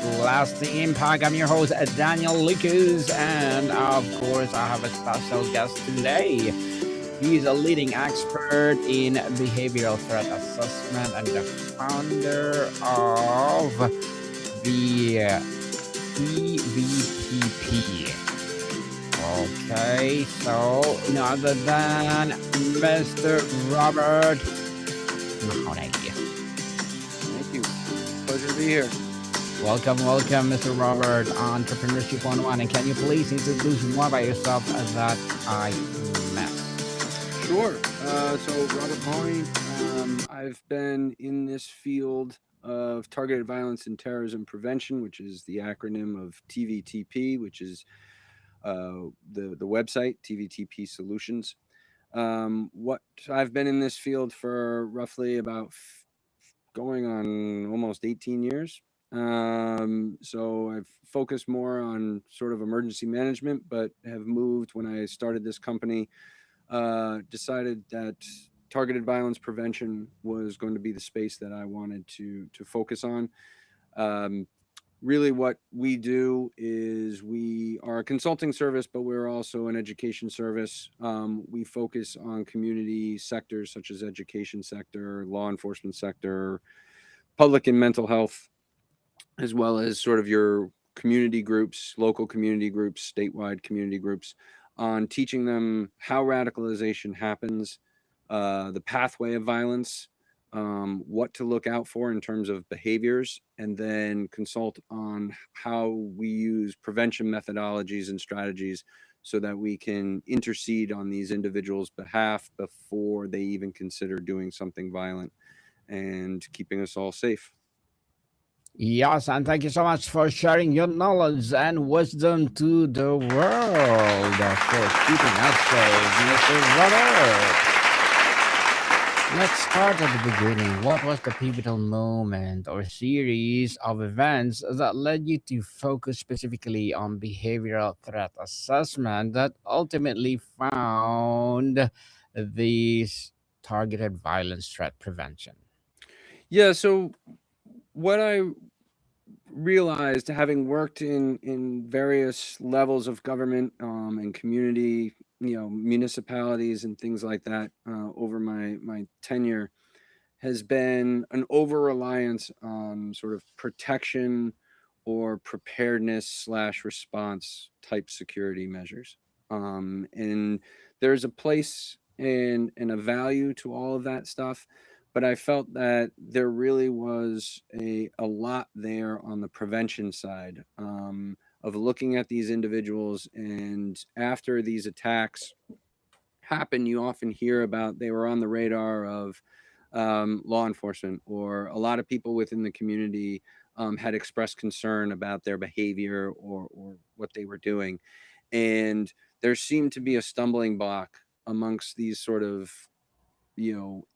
Lasting Impact. I'm your host, Daniel Lucas, and of course, I have a special guest today. He's a leading expert in behavioral threat assessment and the founder of the TVTP. Okay, so none other than Mr. Robert Mahoney. Thank you. Pleasure to be here. Welcome, Mr. Robert, Entrepreneurship 101. And can you please introduce more about yourself that I missed? Sure. So Robert Mahoney, I've been in this field of targeted violence and terrorism prevention, which is the acronym of TVTP, which is the website, TVTP Solutions. What I've been in this field for roughly about going on almost 18 years. So I've focused more on sort of emergency management, but have moved when I started this company, decided that targeted violence prevention was going to be the space that I wanted to focus on. Really what we do is we are a consulting service, but we're also an education service. We focus on community sectors such as education sector, law enforcement sector, public and mental health, as well as sort of your community groups, local community groups, statewide community groups, on teaching them how radicalization happens, the pathway of violence, what to look out for in terms of behaviors, and then consult on how we use prevention methodologies and strategies so that we can intercede on these individuals' behalf before they even consider doing something violent and keeping us all safe. Yes, and thank you so much for sharing your knowledge and wisdom to the world for keeping us safe, Mr. Robert. Let's start at the beginning. What was the pivotal moment or series of events that led you to focus specifically on behavioral threat assessment that ultimately found this targeted violence threat prevention? Yeah, so what I realized, having worked in various levels of government and community, municipalities and things like that over my tenure, has been an over reliance on sort of protection or preparedness slash response type security measures. And there's a place and a value to all of that stuff, but I felt that there really was a lot there on the prevention side, of looking at these individuals. And after these attacks happen, you often hear about they were on the radar of law enforcement, or a lot of people within the community had expressed concern about their behavior or what they were doing. And there seemed to be a stumbling block amongst these sort of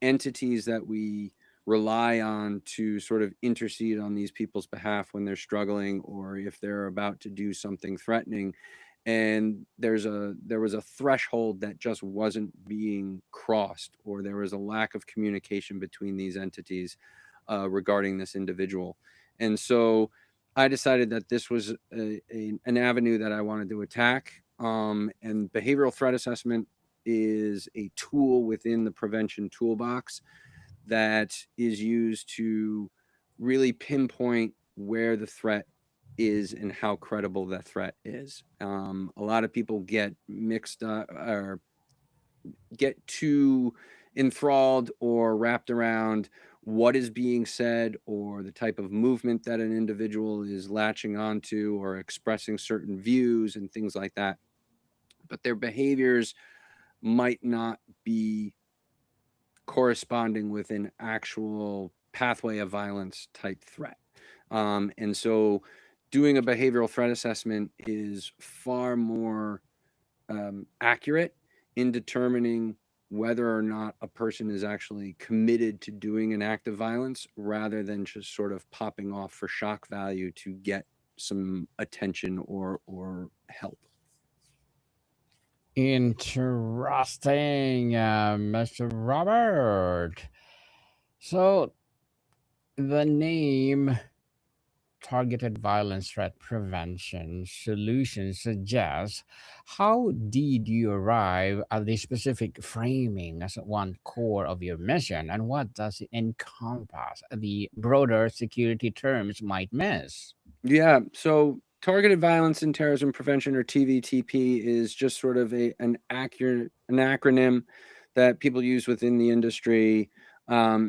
entities that we rely on to sort of intercede on these people's behalf when they're struggling or if they're about to do something threatening. And there was a threshold that just wasn't being crossed, or there was a lack of communication between these entities regarding this individual. And so I decided that this was an avenue that I wanted to attack. And behavioral threat assessment is a tool within the prevention toolbox that is used to really pinpoint where the threat is and how credible that threat is. A lot of people get mixed up or get too enthralled or wrapped around what is being said or the type of movement that an individual is latching onto or expressing certain views and things like that. But their behaviors might not be corresponding with an actual pathway of violence type threat. And so doing a behavioral threat assessment is far more accurate in determining whether or not a person is actually committed to doing an act of violence, rather than just sort of popping off for shock value to get some attention or help. Interesting, Mr. Robert. So, the name targeted violence threat prevention solution suggests, how did you arrive at the specific framing as one core of your mission, and what does it encompass the broader security terms might miss? Yeah. So targeted violence and terrorism prevention, or TVTP, is just sort of an accurate an acronym that people use within the industry,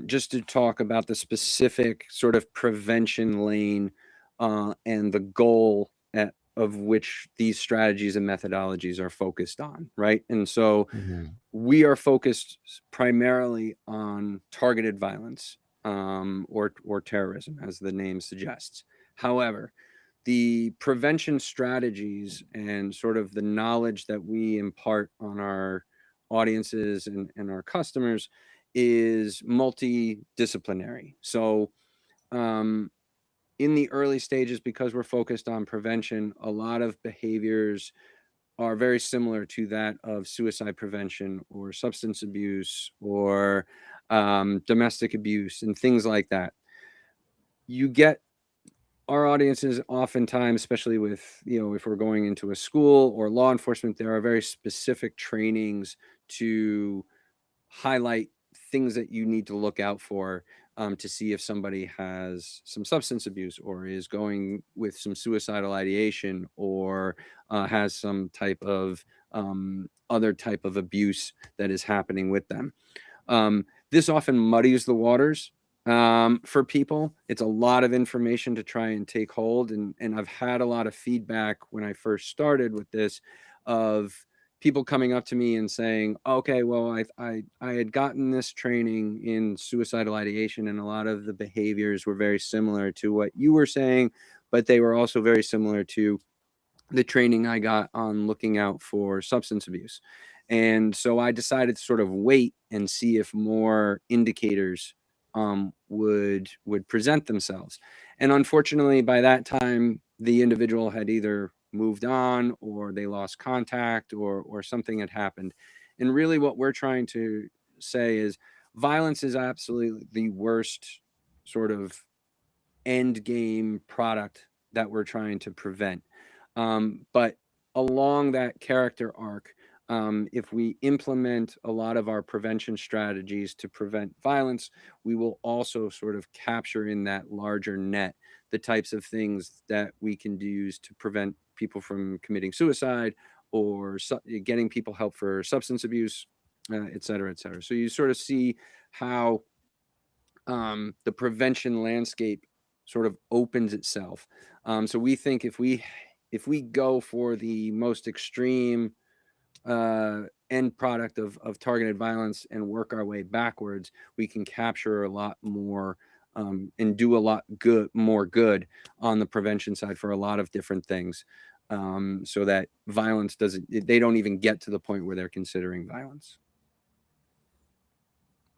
just to talk about the specific sort of prevention lane, and the goal of which these strategies and methodologies are focused on, right? And so Mhm. we are focused primarily on targeted violence, or terrorism, as the name suggests. However, the prevention strategies and sort of the knowledge that we impart on our audiences and our customers is multidisciplinary. So, um, in the early stages, because we're focused on prevention, a lot of behaviors are very similar to that of suicide prevention or substance abuse or domestic abuse and things like that. You get our audiences oftentimes, especially with, if we're going into a school or law enforcement, there are very specific trainings to highlight things that you need to look out for, to see if somebody has some substance abuse or is going with some suicidal ideation or has some type of other type of abuse that is happening with them. This often muddies the waters, for people. It's a lot of information to try and take hold, and I've had a lot of feedback when I first started with this, of people coming up to me and saying, "Okay, well, I had gotten this training in suicidal ideation, and a lot of the behaviors were very similar to what you were saying, but they were also very similar to the training I got on looking out for substance abuse." And so I decided to sort of wait and see if more indicators would present themselves. And unfortunately, by that time, the individual had either moved on or they lost contact, or something had happened. And really, what we're trying to say is violence is absolutely the worst sort of end game product that we're trying to prevent. But along that character arc, if we implement a lot of our prevention strategies to prevent violence, we will also sort of capture in that larger net the types of things that we can use to prevent people from committing suicide, or getting people help for substance abuse, et cetera, et cetera. So you sort of see how the prevention landscape sort of opens itself. So we think if we go for the most extreme end product of targeted violence and work our way backwards, we can capture a lot more, and do a lot more good on the prevention side for a lot of different things. So that violence they don't even get to the point where they're considering violence.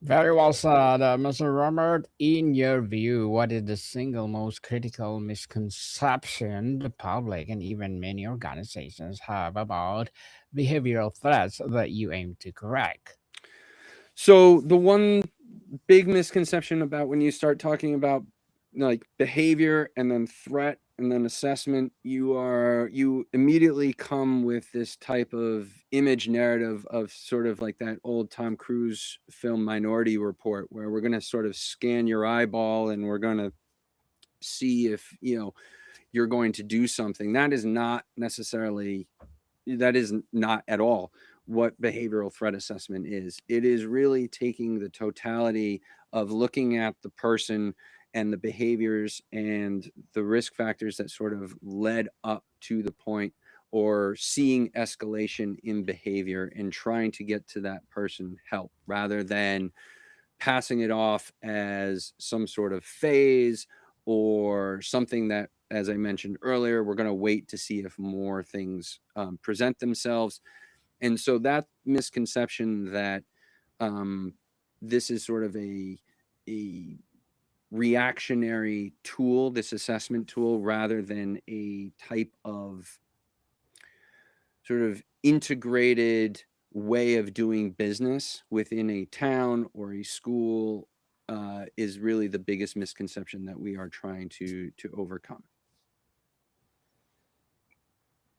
Very well said, Mr. Robert. In your view, what is the single most critical misconception the public and even many organizations have about behavioral threats that you aim to correct? So the one big misconception about when you start talking about, like, behavior and then threat and then assessment, you immediately come with this type of image narrative of sort of like that old Tom Cruise film Minority Report, where we're going to sort of scan your eyeball and we're going to see if you're going to do something. That is not at all what behavioral threat assessment is. It is really taking the totality of looking at the person and the behaviors and the risk factors that sort of led up to the point, or seeing escalation in behavior and trying to get to that person help, rather than passing it off as some sort of phase or something that, as I mentioned earlier, we're going to wait to see if more things present themselves. And so that misconception that um, this is sort of a reactionary tool, this assessment tool, rather than a type of sort of integrated way of doing business within a town or a school, is really the biggest misconception that we are trying to overcome.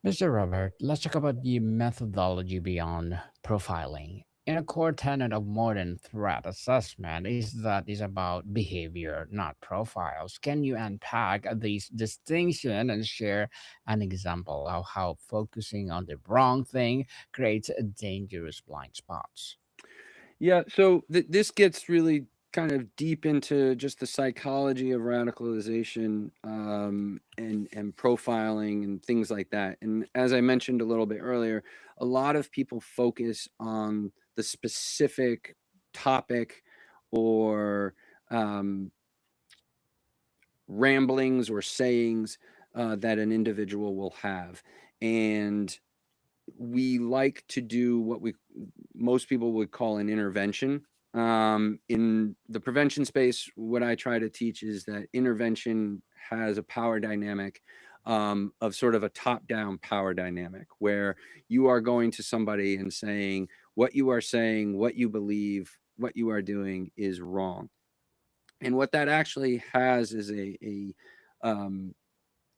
Mr. Robert, let's talk about the methodology beyond profiling. In a core tenet of modern threat assessment is about behavior, not profiles. Can you unpack this distinction and share an example of how focusing on the wrong thing creates a dangerous blind spots? Yeah, so this gets really kind of deep into just the psychology of radicalization, and profiling and things like that. And as I mentioned a little bit earlier, a lot of people focus on the specific topic or um, ramblings or sayings that an individual will have. And we like to do what most people would call an intervention. In the prevention space, what I try to teach is that intervention has a power dynamic, of sort of a top-down power dynamic, where you are going to somebody and saying, what you are saying, what you believe, what you are doing is wrong. And what that actually has is um,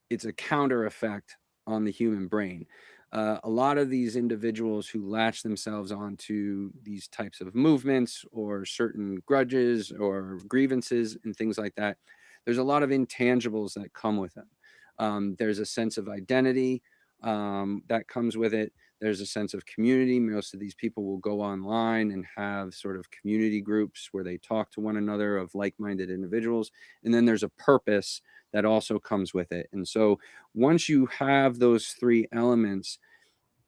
it's a counter effect on the human brain. A lot of these individuals who latch themselves onto these types of movements or certain grudges or grievances and things like that, there's a lot of intangibles that come with them. There's a sense of identity that comes with it. There's a sense of community. Most of these people will go online and have sort of community groups where they talk to one another of like-minded individuals. And then there's a purpose that also comes with it. And so once you have those three elements,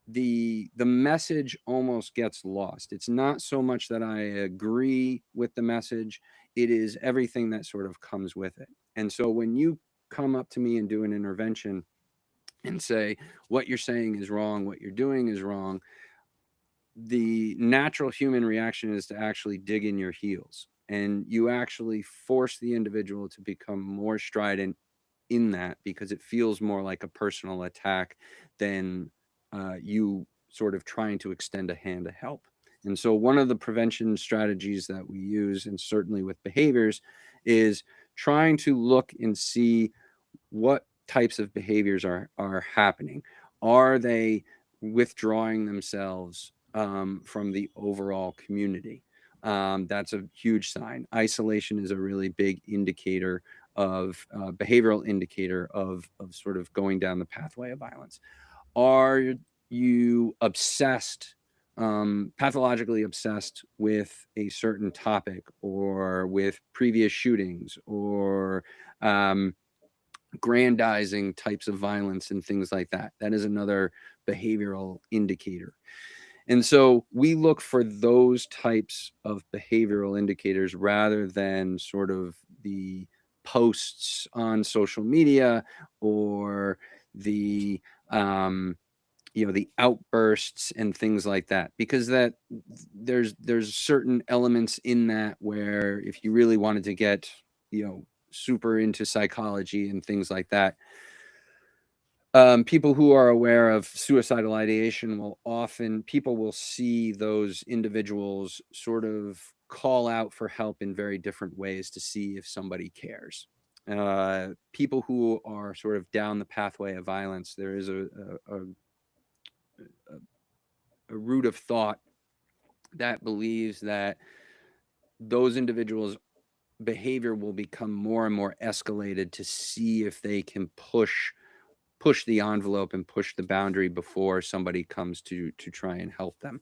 the message almost gets lost. It's not so much that I agree with the message, it is everything that sort of comes with it. And so when you come up to me and do an intervention and say what you're saying is wrong, what you're doing is wrong, the natural human reaction is to actually dig in your heels, and you actually force the individual to become more strident in that, because it feels more like a personal attack than you sort of trying to extend a hand to help. And so one of the prevention strategies that we use, and certainly with behaviors, is trying to look and see what types of behaviors are happening. Are they withdrawing themselves from the overall community? That's a huge sign. Isolation is a really big indicator of behavioral indicator of sort of going down the pathway of violence. Are you obsessed, pathologically obsessed with a certain topic, or with previous shootings, or grandizing types of violence and things like that? That is another behavioral indicator. And so we look for those types of behavioral indicators rather than sort of the posts on social media, or the the outbursts and things like that, because that there's certain elements in that where, if you really wanted to get super into psychology and things like that, people who are aware of suicidal ideation people will see those individuals sort of call out for help in very different ways to see if somebody cares. People who are sort of down the pathway of violence, there is a root of thought that believes that those individuals' behavior will become more and more escalated to see if they can push the envelope and push the boundary before somebody comes to try and help them.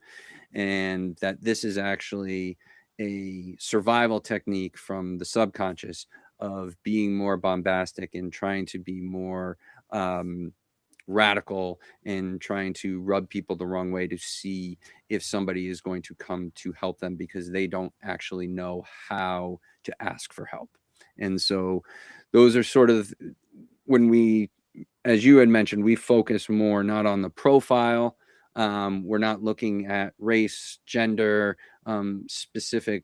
And that this is actually a survival technique from the subconscious of being more bombastic and trying to be more radical, and trying to rub people the wrong way to see if somebody is going to come to help them, because they don't actually know how to ask for help. And so those are sort of, when we, as you had mentioned, we focus more not on the profile. We're not looking at race, gender, specific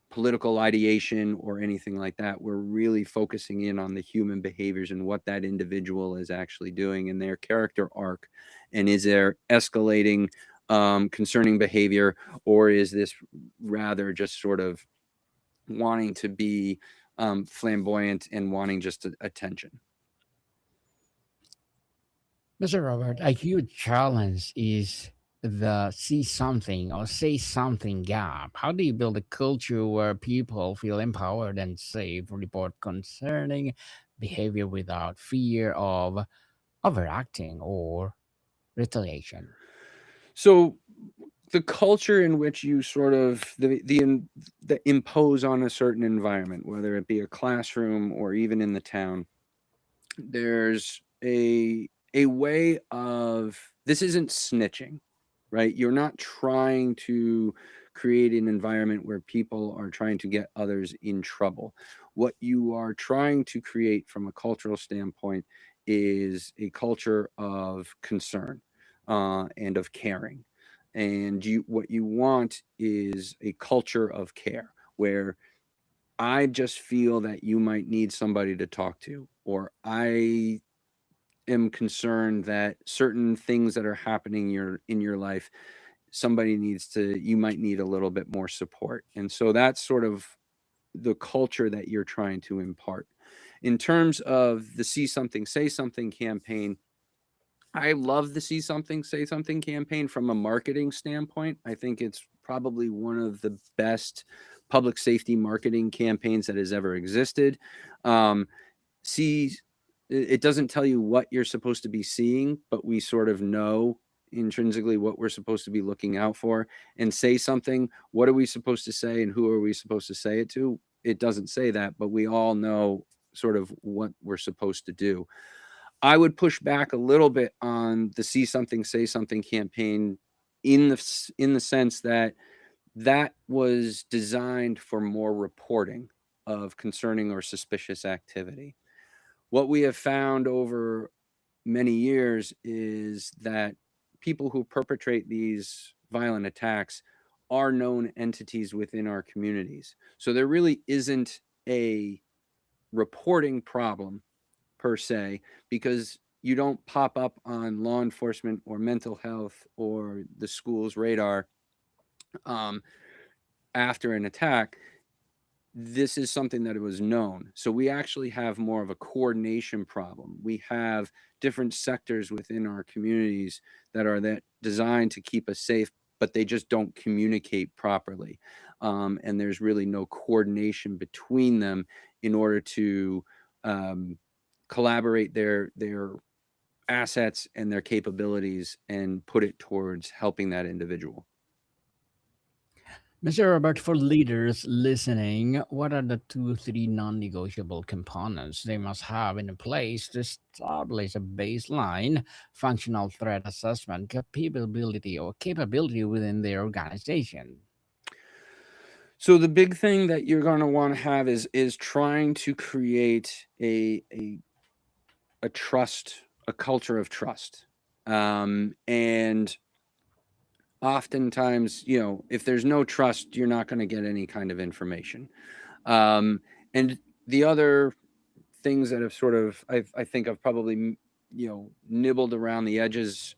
political ideation, or anything like that. We're really focusing in on the human behaviors and what that individual is actually doing in their character arc. And is there escalating concerning behavior, or is this rather just sort of wanting to be flamboyant and wanting just attention. Mr. Robert, a huge challenge is the see something or say something gap. How do you build a culture where people feel empowered and safe, report concerning behavior without fear of overacting or retaliation? So the culture in which you sort of the impose on a certain environment, whether it be a classroom or even in the town, there's a way of, this isn't snitching, right? You're not trying to create an environment where people are trying to get others in trouble. What you are trying to create from a cultural standpoint is a culture of concern and of caring. And what you want is a culture of care where I just feel that you might need somebody to talk to, or I am concerned that certain things that are happening in your life, somebody needs to, you might need a little bit more support. And so that's sort of the culture that you're trying to impart. In terms of the See Something, Say Something campaign, I love the See Something, Say Something campaign from a marketing standpoint. I think it's probably one of the best public safety marketing campaigns that has ever existed. Um, see, it doesn't tell you what you're supposed to be seeing, but we sort of know intrinsically what we're supposed to be looking out for. And Say Something, what are we supposed to say and who are we supposed to say it to? It doesn't say that, but we all know sort of what we're supposed to do. I would push back a little bit on the See Something, Say Something campaign in the sense that that was designed for more reporting of concerning or suspicious activity. What we have found over many years is that people who perpetrate these violent attacks are known entities within our communities. So there really isn't a reporting problem per se, because you don't pop up on law enforcement or mental health or the school's radar um, after an attack. This is something that it was known. So we actually have more of a coordination problem. We have different sectors within our communities that are that designed to keep us safe, but they just don't communicate properly. And there's really no coordination between them in order to um, collaborate their assets and their capabilities and put it towards helping that individual. Mr. Robert, for leaders listening, what are the two, three non negotiable components they must have in place to establish a baseline functional threat assessment capability within their organization? So the big thing that you're going to want to have is trying to create a trust, a culture of trust. And oftentimes, you know, if there's no trust, you're not going to get any kind of information. And the other things that have sort of, I think I've probably, you know, nibbled around the edges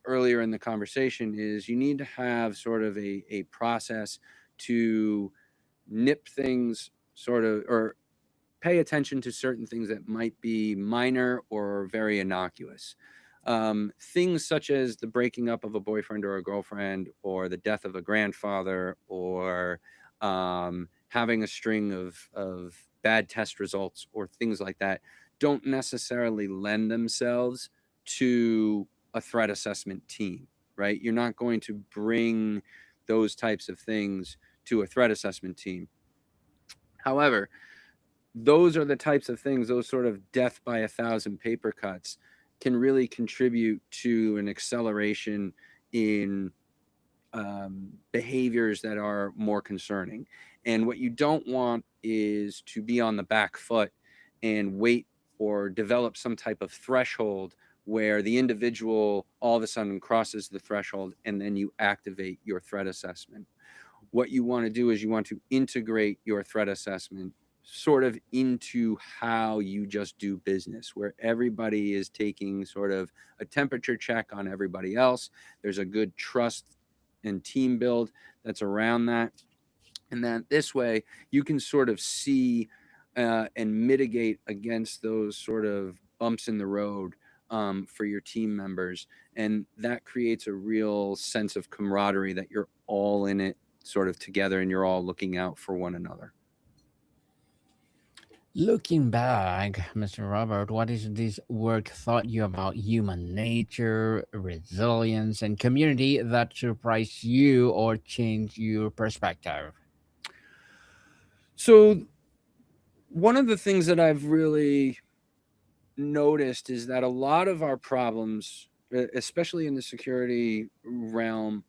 earlier in the conversation is you need to have sort of a process to nip things sort of, or pay attention to certain things that might be minor or very innocuous. Things such as the breaking up of a boyfriend or a girlfriend, or the death of a grandfather, or having a string of bad test results, or things like that, don't necessarily lend themselves to a threat assessment team, right? You're not going to bring those types of things to a threat assessment team. However, those are the types of things, those sort of death by a thousand paper cuts can really contribute to an acceleration in behaviors that are more concerning. And what you don't want is to be on the back foot and wait or develop some type of threshold where the individual all of a sudden crosses the threshold and then you activate your threat assessment. What you want to do is you want to integrate your threat assessment sort of into how you just do business, where everybody is taking sort of a temperature check on everybody else. There's a good trust and team build that's around that. And that this way you can sort of see and mitigate against those sort of bumps in the road for your team members. And that creates a real sense of camaraderie that you're all in it sort of together and you're all looking out for one another. Looking back, Mr. Robert, what is this work taught you about human nature, resilience, and community that surprised you or changed your perspective? So, one of the things that I've really noticed is that a lot of our problems, especially in the security realm,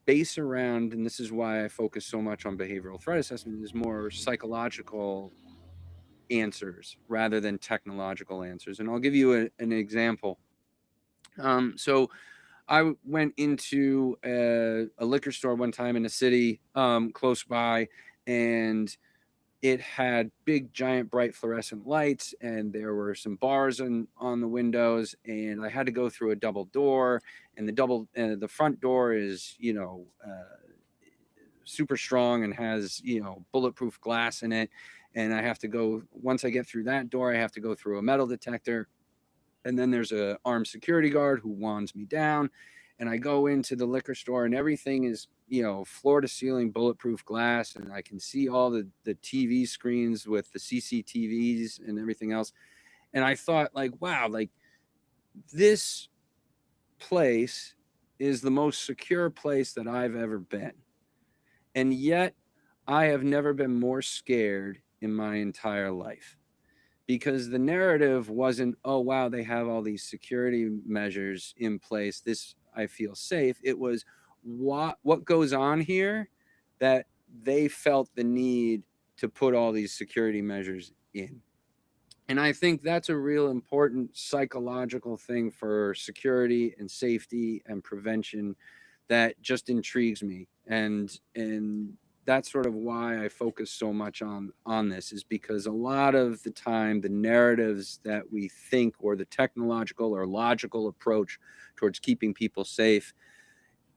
base around, and this is why I focus so much on behavioral threat assessment, is more psychological answers rather than technological answers. And I'll give you an example. So I went into a liquor store one time in a city close by, and it had big, giant, bright fluorescent lights, and there were some bars on the windows, and I had to go through a double door, and the front door is, super strong and has, bulletproof glass in it. And I have to go, once I get through that door, I have to go through a metal detector. And then there's a armed security guard who wands me down. And I go into the liquor store, and everything is, floor to ceiling bulletproof glass. And I can see all the TV screens with the CCTVs and everything else. And I thought, like, wow, like, this place is the most secure place that I've ever been. And yet I have never been more scared in my entire life, because the narrative wasn't, oh, wow, they have all these security measures in place, this, I feel safe. It was what goes on here that they felt the need to put all these security measures in. And I think that's a real important psychological thing for security and safety and prevention that just intrigues me. And that's sort of why I focus so much on this, is because a lot of the time the narratives that we think, or the technological or logical approach towards keeping people safe,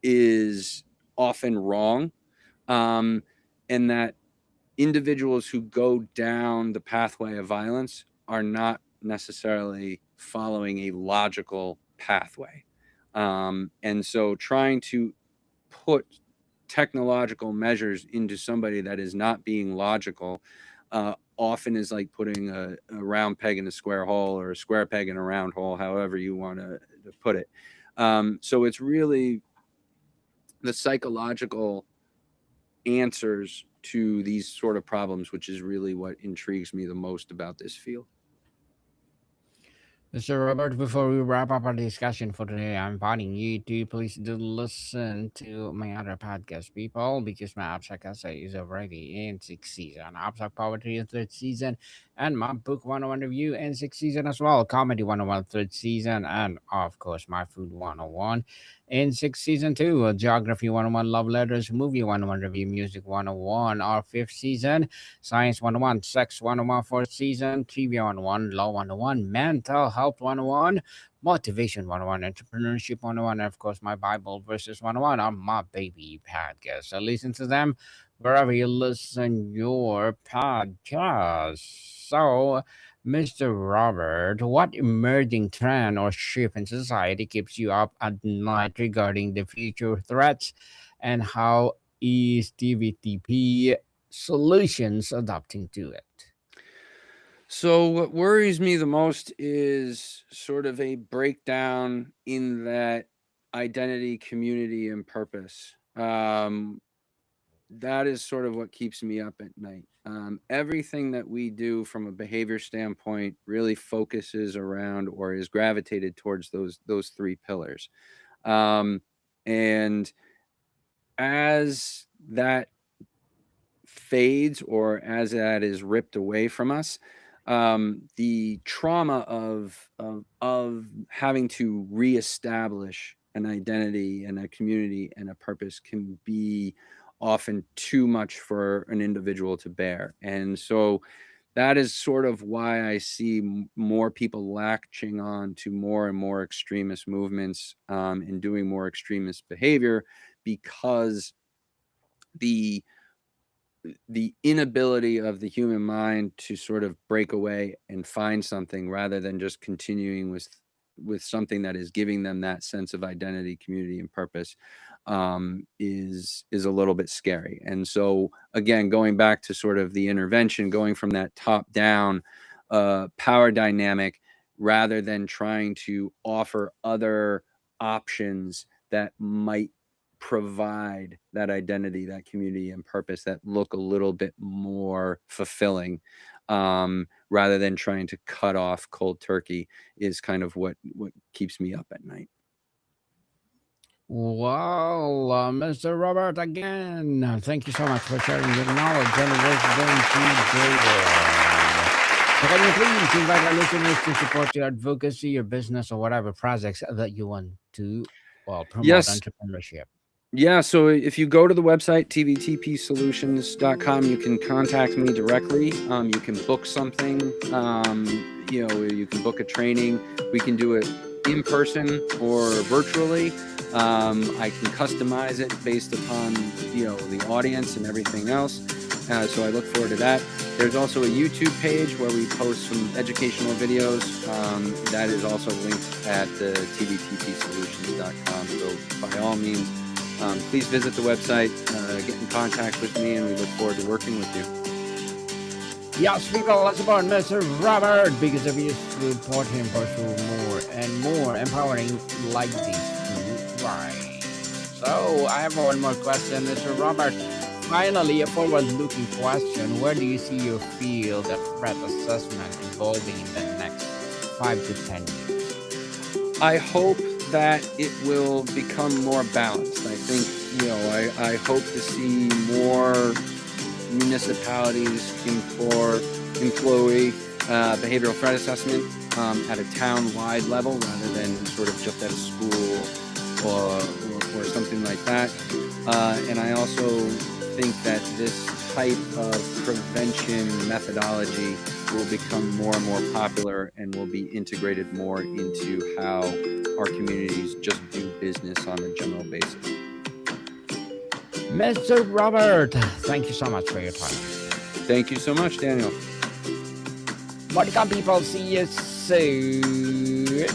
is often wrong. And that individuals who go down the pathway of violence are not necessarily following a logical pathway. And so trying to put technological measures into somebody that is not being logical often is like putting a round peg in a square hole, or a square peg in a round hole, however you want to put it. So it's really the psychological answers to these sort of problems, which is really what intrigues me the most about this field. Mr. Robert, before we wrap up our discussion for today, I'm inviting you to please do listen to my other podcast, people, because my Abstract Essay is already in sixth season, Abstract Poetry in third season, and my Book 101 Review in sixth season as well, Comedy 101 third season, and of course, my Food 101 in sixth season too, Geography 101, Love Letters, Movie 101 Review, Music 101, our fifth season, Science 101, Sex 101, fourth season, Trivia 101, Law 101, Mental Health 101, Motivation 101, Entrepreneurship 101, and of course, my Bible Verses 101 are my baby podcast. So listen to them wherever you listen your podcast. So, Mr. Robert, what emerging trend or shift in society keeps you up at night regarding the future threats, and how is TVTP solutions adapting to it? So what worries me the most is sort of a breakdown in that identity, community, and purpose. That is sort of what keeps me up at night. Everything that we do from a behavior standpoint really focuses around, or is gravitated towards, those three pillars. Um, and as that fades, or as that is ripped away from us, the trauma of having to reestablish an identity and a community and a purpose can be often too much for an individual to bear. And so that is sort of why I see more people latching on to more and more extremist movements, and doing more extremist behavior, because the the inability of the human mind to sort of break away and find something rather than just continuing with something that is giving them that sense of identity, community, and purpose, is a little bit scary. And so again, going back to sort of the intervention, going from that top down power dynamic, rather than trying to offer other options that might provide that identity, that community, and purpose that look a little bit more fulfilling, rather than trying to cut off cold turkey, is kind of what keeps me up at night. Well, Mr. Robert, again, thank you so much for sharing your knowledge and wisdom today. So can you please invite our listeners to support your advocacy, your business, or whatever projects that you want to, well, promote Yes. entrepreneurship? Yeah, so if you go to the website, tvtpsolutions.com, you can contact me directly. You can book something, you can book a training. We can do it in person or virtually. I can customize it based upon, the audience and everything else. So I look forward to that. There's also a YouTube page where we post some educational videos. That is also linked at the tvtpsolutions.com. So by all means, please visit the website, get in contact with me, and we look forward to working with you. Yes, people, let's support Mr. Robert, because if you support him, pursue more and more empowering like this to rise. So I have one more question, Mr. Robert. Finally, a forward-looking question. Where do you see your field of threat assessment evolving in the next 5 to 10 years? I hope that it will become more balanced. I think, I hope to see more municipalities employ behavioral threat assessment at a town-wide level rather than sort of just at a school or something like that. And I also think that this type of prevention methodology will become more and more popular and will be integrated more into how our communities just do business on a general basis. Mr. Robert, thank you so much for your time. Thank you so much, Daniel. Welcome, people. See you soon.